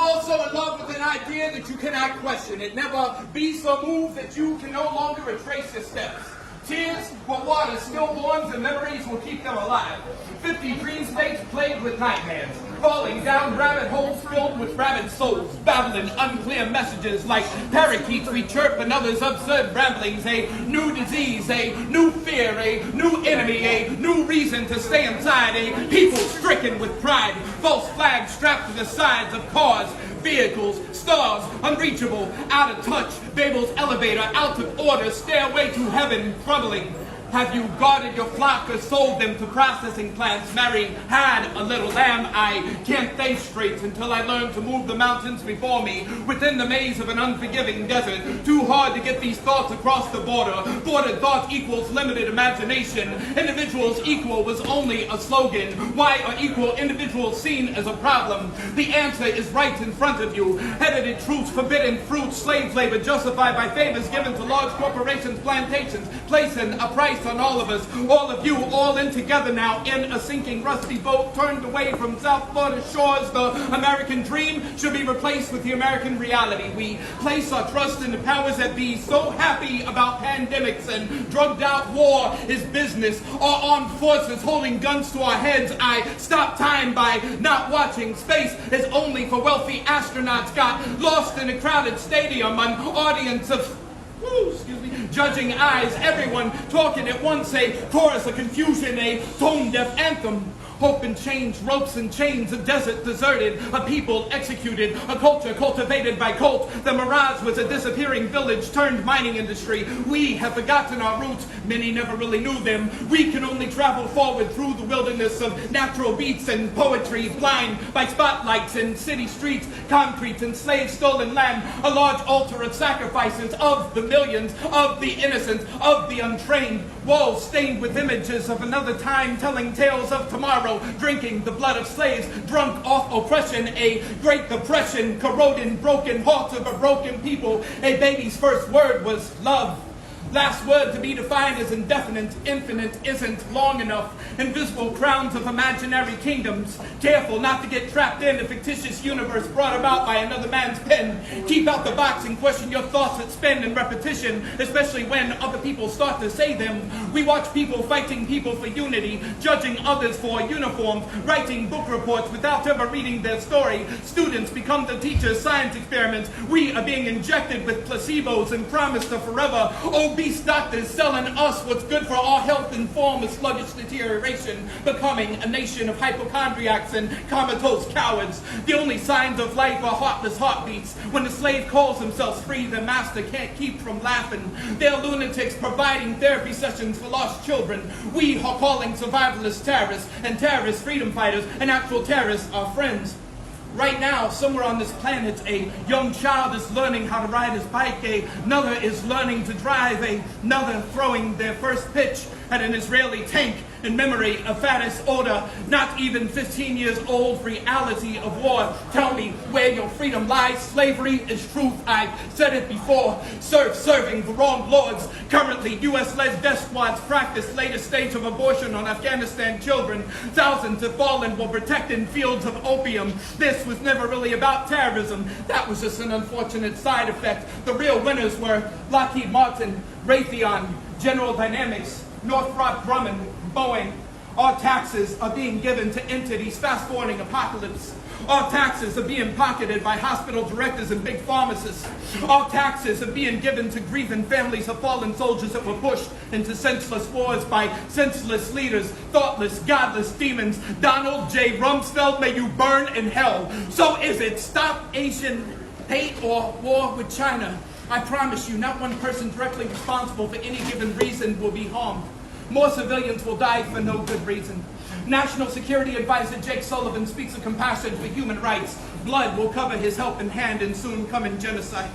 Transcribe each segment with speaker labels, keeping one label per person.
Speaker 1: fall so in love with an idea that you cannot question it. Never be so moved that you can no longer retrace your steps. Tears were water, stillborns, and memories will keep them alive. 50 dream states plagued with nightmares, falling down rabbit holes filled with rabid souls, babbling unclear messages like parakeets we chirp and others absurd ramblings. A new disease, a new fear, a new enemy, a new reason to stay inside. A people stricken with pride, false flags strapped to the sides of cars, vehicles, stars, unreachable, out of touch, Babel's elevator, out of order, stairway to heaven, crumbling. Have you guarded your flock or sold them to processing plants? Mary had a little lamb. I can't think straight until I learn to move the mountains before me within the maze of an unforgiving desert. Too hard to get these thoughts across the border. Bordered thought equals limited imagination. Individuals equal was only a slogan. Why are equal individuals seen as a problem? The answer is right in front of you. Edited truths, forbidden fruits, slave labor justified by favors given to large corporations, plantations, placing a price on all of us, all of you, all in together now in a sinking rusty boat turned away from South Florida shores. The American dream should be replaced with the American reality. We place our trust in the powers that be, so happy about pandemics and drugged out war is business. Our armed forces holding guns to our heads. I stop time by not watching. Space is only for wealthy astronauts. Got lost in a crowded stadium, an audience of judging eyes, everyone talking at once, a chorus of confusion, a tone-deaf anthem. Hope and change, ropes and chains, a desert deserted, a people executed, a culture cultivated by cult. The mirage was a disappearing village turned mining industry. We have forgotten our roots, many never really knew them. We can only travel forward through the wilderness of natural beats and poetry, blind by spotlights and city streets, concrete and slave stolen land, a large altar of sacrifices of the millions, of the innocent, of the untrained, walls stained with images of another time, telling tales of tomorrow. Drinking the blood of slaves, drunk off oppression, a great depression, corroding broken hearts of a broken people. A baby's first word was love. Last word to be defined as indefinite, infinite isn't long enough. Invisible crowns of imaginary kingdoms. Careful not to get trapped in a fictitious universe brought about by another man's pen. Keep out the box and question your thoughts that spend in repetition, especially when other people start to say them. We watch people fighting people for unity, judging others for uniforms, writing book reports without ever reading their story. Students become the teachers' science experiments. We are being injected with placebos and promised a forever. Obese doctors selling us what's good for our health in form of sluggish deterioration, becoming a nation of hypochondriacs and comatose cowards. The only signs of life are heartless heartbeats. When the slave calls themselves free, the master can't keep from laughing. They're lunatics providing therapy sessions for lost children. We are calling survivalists terrorists, and terrorists freedom fighters, and actual terrorists are friends. Right now, somewhere on this planet, a young child is learning how to ride his bike, another is learning to drive, another throwing their first pitch at an Israeli tank in memory of fattest order, not even 15 years old, reality of war. Tell me where your freedom lies. Slavery is truth. I've said it before. Serving the wrong lords. Currently, U.S.-led death squads practice latest stage of abortion on Afghanistan children. Thousands have fallen while protecting fields of opium. This was never really about terrorism. That was just an unfortunate side effect. The real winners were Lockheed Martin, Raytheon, General Dynamics, Northrop Grumman, Boeing. Our taxes are being given to entities fast-forwarding apocalypse. Our taxes are being pocketed by hospital directors and big pharmacists. Our taxes are being given to grieving families of fallen soldiers that were pushed into senseless wars by senseless leaders, thoughtless, godless demons. Donald J. Rumsfeld, may you burn in hell. So is it stop Asian hate or war with China? I promise you, not one person directly responsible for any given reason will be harmed. More civilians will die for no good reason. National Security Advisor Jake Sullivan speaks of compassion for human rights. Blood will cover his helping hand in soon coming genocide.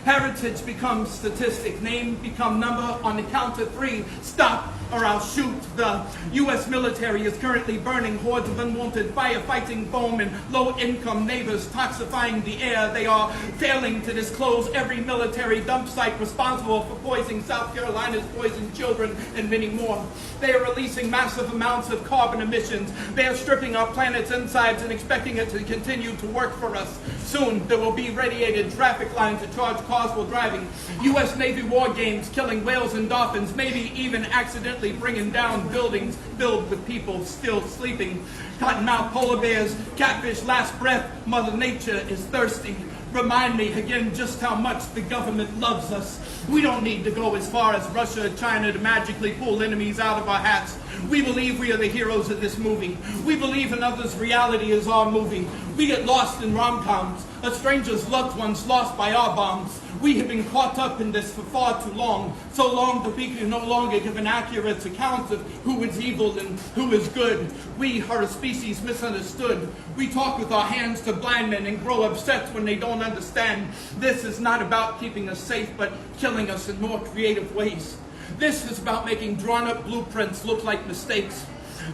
Speaker 1: Heritage becomes statistic. Name become number. On the count of 3, stop or I'll shoot. The U.S. military is currently burning hordes of unwanted firefighting foam and low-income neighbors, toxifying the air. They are failing to disclose every military dump site responsible for poisoning South Carolina's poisoned children, and many more. They are releasing massive amounts of carbon emissions. They are stripping our planet's insides and expecting it to continue to work for us. Soon, there will be radiated traffic lines that charge cars while driving. U.S. Navy war games killing whales and dolphins, maybe even accidentally bringing down buildings filled with people still sleeping. Cottonmouth polar bears, catfish last breath, Mother Nature is thirsty. Remind me again just how much the government loves us. We don't need to go as far as Russia or China to magically pull enemies out of our hats. We believe we are the heroes of this movie. We believe in others' reality is our movie. We get lost in rom-coms, a stranger's loved ones lost by our bombs. We have been caught up in this for far too long, so long that we can no longer give an accurate account of who is evil and who is good. We are a species misunderstood. We talk with our hands to blind men and grow upset when they don't understand. This is not about keeping us safe, but killing us in more creative ways. This is about making drawn-up blueprints look like mistakes.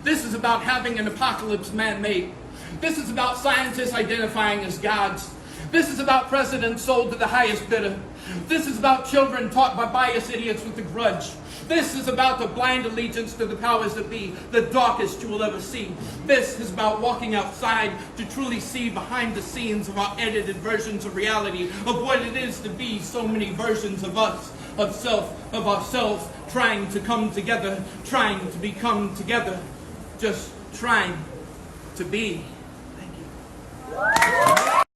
Speaker 1: This is about having an apocalypse man-made. This is about scientists identifying as gods. This is about presidents sold to the highest bidder. This is about children taught by biased idiots with a grudge. This is about the blind allegiance to the powers that be, the darkest you will ever see. This is about walking outside to truly see behind the scenes of our edited versions of reality, of what it is to be so many versions of us, of self, of ourselves, trying to come together, trying to become together, just trying to be.